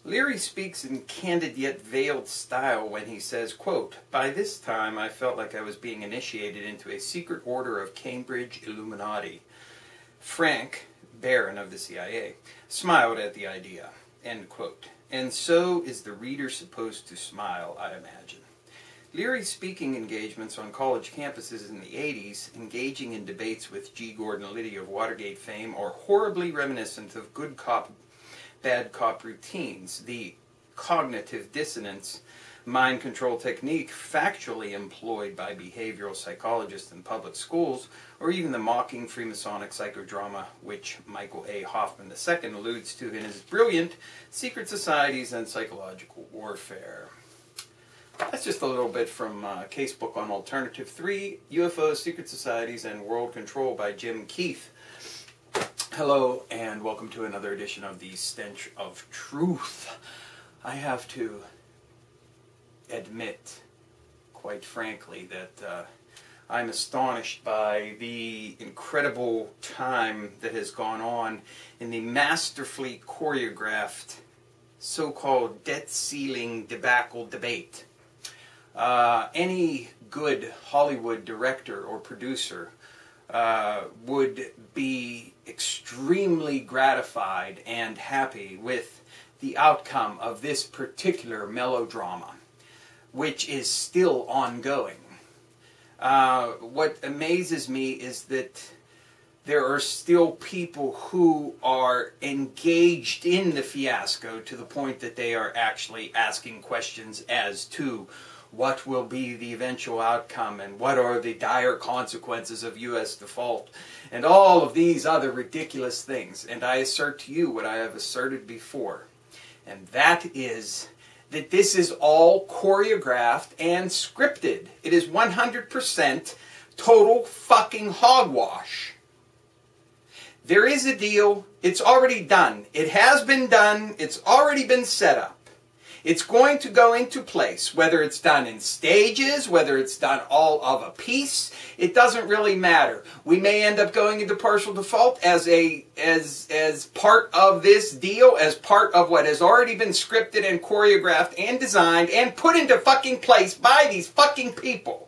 Leary speaks in candid yet veiled style when he says, quote, "By this time I felt like I was being initiated into a secret order of Cambridge Illuminati." Frank, Baron of the CIA, smiled at the idea, end quote. And so is the reader supposed to smile, I imagine. Leary's speaking engagements on college campuses in the 80s, engaging in debates with G. Gordon Liddy of Watergate fame, are horribly reminiscent of good cop, bad cop routines. The cognitive dissonance, mind control technique factually employed by behavioral psychologists in public schools, or even the mocking Freemasonic psychodrama which Michael A. Hoffman II alludes to in his brilliant Secret Societies and Psychological Warfare. That's just a little bit from Casebook on Alternative 3, UFOs, Secret Societies, and World Control by Jim Keith. Hello, and welcome to another edition of the Stench of Truth. I have to admit, quite frankly, that I'm astonished by the incredible time that has gone on in the masterfully choreographed so-called debt ceiling debacle debate. Any good Hollywood director or producer would be extremely gratified and happy with the outcome of this particular melodrama, which is still ongoing. What amazes me is that there are still people who are engaged in the fiasco to the point that they are actually asking questions as to what will be the eventual outcome and what are the dire consequences of U.S. default and all of these other ridiculous things. And I assert to you what I have asserted before, and that is that this is all choreographed and scripted. It is 100% total fucking hogwash. There is a deal. It's already done. It has been done. It's already been set up. It's going to go into place, whether it's done in stages, whether it's done all of a piece. It doesn't really matter. We may end up going into partial default as part of this deal, as part of what has already been scripted and choreographed and designed and put into fucking place by these fucking people.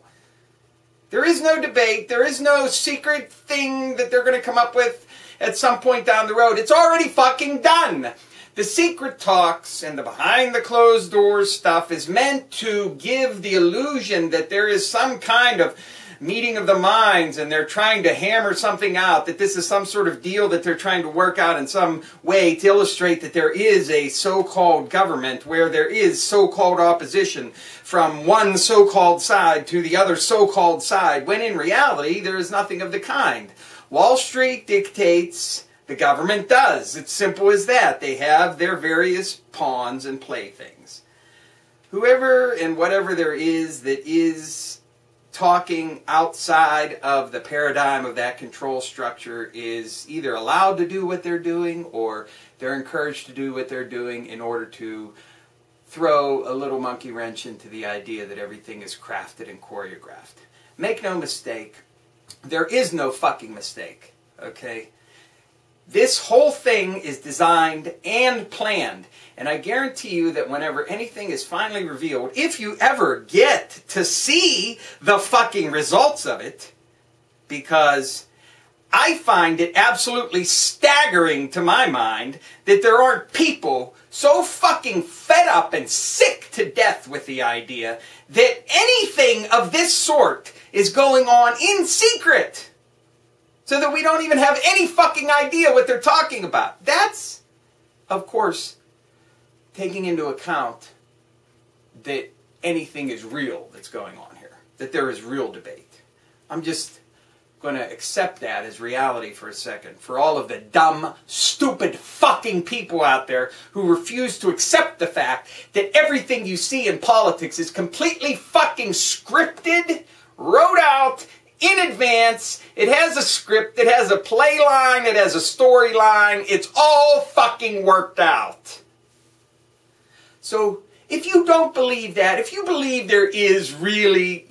There is no debate. There is no secret thing that they're going to come up with at some point down the road. It's already fucking done. The secret talks and the behind the closed doors stuff is meant to give the illusion that there is some kind of meeting of the minds and they're trying to hammer something out, that this is some sort of deal that they're trying to work out in some way to illustrate that there is a so-called government where there is so-called opposition from one so-called side to the other so-called side, when in reality there is nothing of the kind. Wall Street dictates, the government does. It's simple as that. They have their various pawns and playthings. Whoever and whatever there is that is talking outside of the paradigm of that control structure is either allowed to do what they're doing or they're encouraged to do what they're doing in order to throw a little monkey wrench into the idea that everything is crafted and choreographed. Make no mistake, there is no fucking mistake, okay? This whole thing is designed and planned, and I guarantee you that whenever anything is finally revealed, if you ever get to see the fucking results of it, because I find it absolutely staggering to my mind that there aren't people so fucking fed up and sick to death with the idea that anything of this sort is going on in secret, so that we don't even have any fucking idea what they're talking about. That's, of course, taking into account that anything is real that's going on here, that there is real debate. I'm just going to accept that as reality for a second, for all of the dumb, stupid fucking people out there who refuse to accept the fact that everything you see in politics is completely fucking scripted, wrote out, in advance. It has a script, it has a play line, it has a storyline. It's all fucking worked out. So if you don't believe that, if you believe there is really,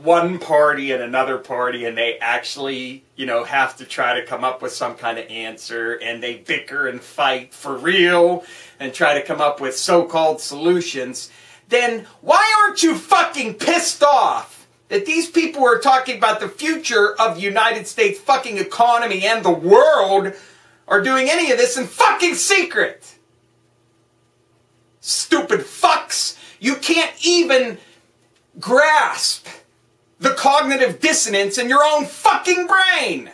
one party and another party, and they actually, you know, have to try to come up with some kind of answer, and they bicker and fight for real and try to come up with so-called solutions, then why aren't you fucking pissed off that these people who are talking about the future of the United States fucking economy and the world are doing any of this in fucking secret? Stupid fucks! You can't even grasp the cognitive dissonance in your own fucking brain!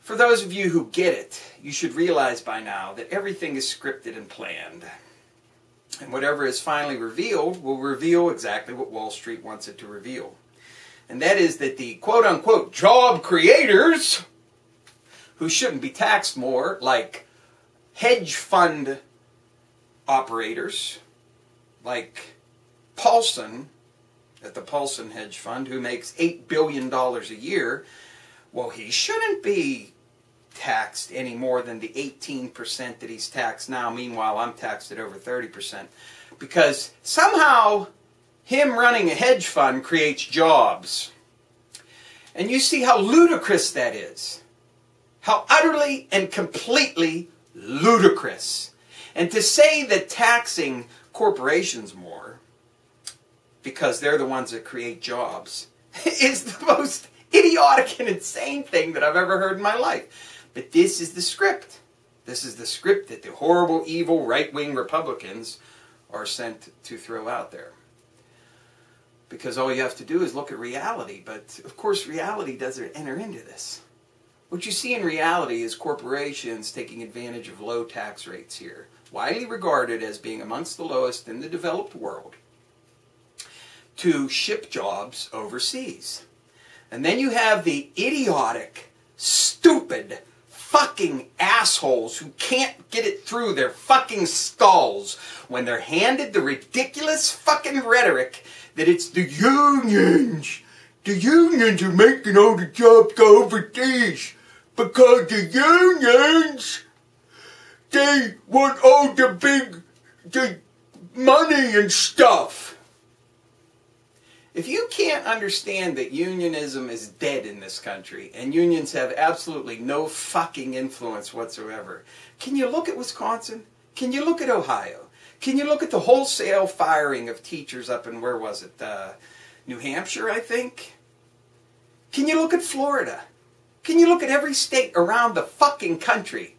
For those of you who get it, you should realize by now that everything is scripted and planned. And whatever is finally revealed will reveal exactly what Wall Street wants it to reveal. And that is that the quote-unquote job creators, who shouldn't be taxed more, like hedge fund operators, like Paulson, at the Paulson hedge fund, who makes $8 billion a year, well, he shouldn't be taxed any more than the 18% that he's taxed now. Meanwhile, I'm taxed at over 30%. Because somehow, him running a hedge fund creates jobs. And you see how ludicrous that is. How utterly and completely ludicrous. And to say that taxing corporations more, because they're the ones that create jobs, is the most idiotic and insane thing that I've ever heard in my life. But this is the script. This is the script that the horrible, evil, right-wing Republicans are sent to throw out there. Because all you have to do is look at reality. But, of course, reality doesn't enter into this. What you see in reality is corporations taking advantage of low tax rates here, widely regarded as being amongst the lowest in the developed world, to ship jobs overseas. And then you have the idiotic, stupid, fucking assholes who can't get it through their fucking skulls when they're handed the ridiculous fucking rhetoric that it's the unions. The unions are making all the jobs go overseas because the unions, they want all the money and stuff. If you can't understand that unionism is dead in this country, and unions have absolutely no fucking influence whatsoever, can you look at Wisconsin? Can you look at Ohio? Can you look at the wholesale firing of teachers up in, where was it, New Hampshire, I think? Can you look at Florida? Can you look at every state around the fucking country?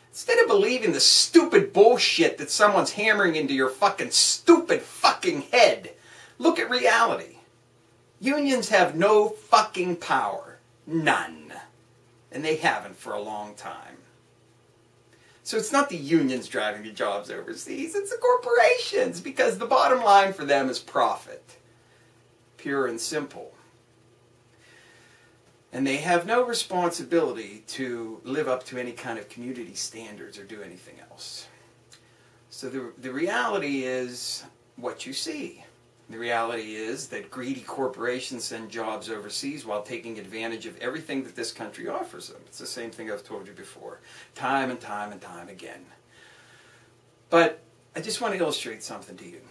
Instead of believing the stupid bullshit that someone's hammering into your fucking stupid fucking head, look at reality. Unions have no fucking power. None. And they haven't for a long time. So it's not the unions driving the jobs overseas, it's the corporations, because the bottom line for them is profit. Pure and simple. And they have no responsibility to live up to any kind of community standards or do anything else. So the reality is what you see. The reality is that greedy corporations send jobs overseas while taking advantage of everything that this country offers them. It's the same thing I've told you before, time and time and time again. But I just want to illustrate something to you.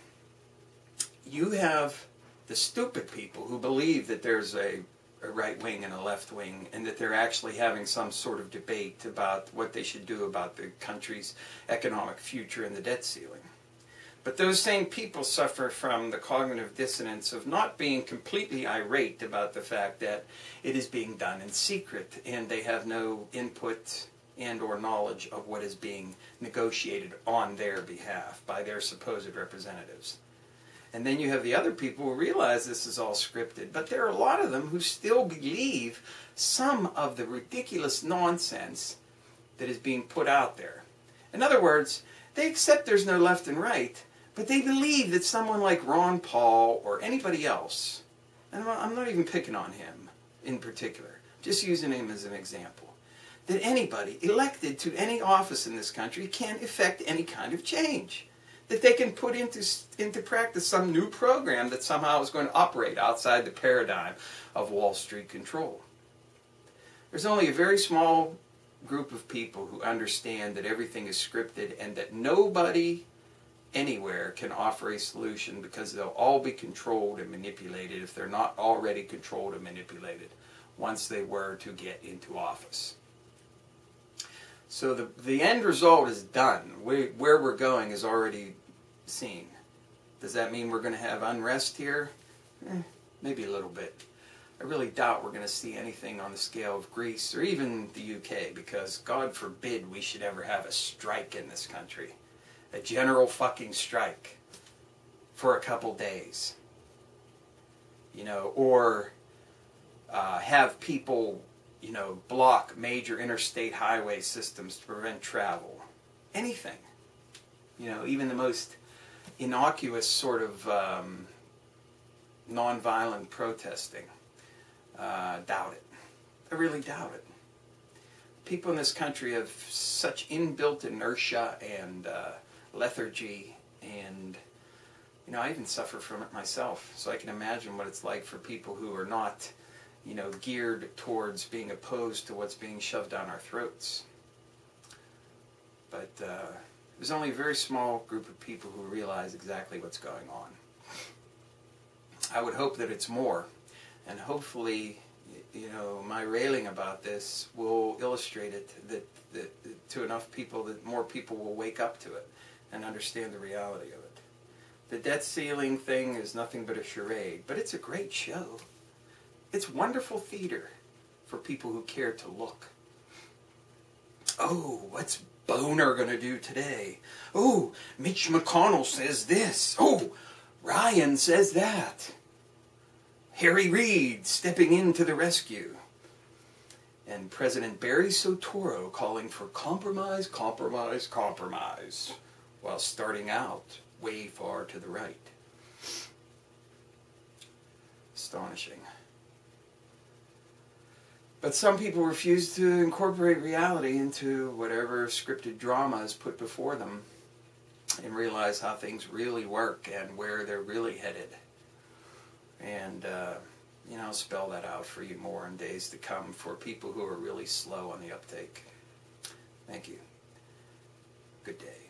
You have the stupid people who believe that there's a right wing and a left wing, and that they're actually having some sort of debate about what they should do about the country's economic future and the debt ceiling. But those same people suffer from the cognitive dissonance of not being completely irate about the fact that it is being done in secret, and they have no input and or knowledge of what is being negotiated on their behalf by their supposed representatives. And then you have the other people who realize this is all scripted, but there are a lot of them who still believe some of the ridiculous nonsense that is being put out there. In other words, they accept there's no left and right, but they believe that someone like Ron Paul or anybody else, and I'm not even picking on him in particular, just using him as an example, that anybody elected to any office in this country can effect any kind of change. That they can put into practice some new program that somehow is going to operate outside the paradigm of Wall Street control. There's only a very small group of people who understand that everything is scripted and that nobody anywhere can offer a solution, because they'll all be controlled and manipulated if they're not already controlled and manipulated once they were to get into office. So the end result is done. Where we're going is already seen. Does that mean we're going to have unrest here? Maybe a little bit. I really doubt we're going to see anything on the scale of Greece or even the UK, because God forbid we should ever have a strike in this country. A general fucking strike for a couple days. You know, or have people, you know, block major interstate highway systems to prevent travel. Anything. You know, even the most innocuous sort of nonviolent protesting. Doubt it. I really doubt it. People in this country have such inbuilt inertia and lethargy, and you know, I even suffer from it myself, so I can imagine what it's like for people who are not, you know, geared towards being opposed to what's being shoved down our throats. But there's only a very small group of people who realize exactly what's going on. I would hope that it's more, and hopefully, you know, my railing about this will illustrate it that to enough people that more people will wake up to it and understand the reality of it. The debt ceiling thing is nothing but a charade, but it's a great show. It's wonderful theater for people who care to look. Oh, what's Boner going to do today? Oh, Mitch McConnell says this. Oh, Ryan says that. Harry Reid stepping in to the rescue. And President Barry Soetoro calling for compromise, compromise, compromise, while starting out way far to the right. Astonishing. But some people refuse to incorporate reality into whatever scripted drama is put before them and realize how things really work and where they're really headed. And, you know, I'll spell that out for you more in days to come for people who are really slow on the uptake. Thank you. Good day.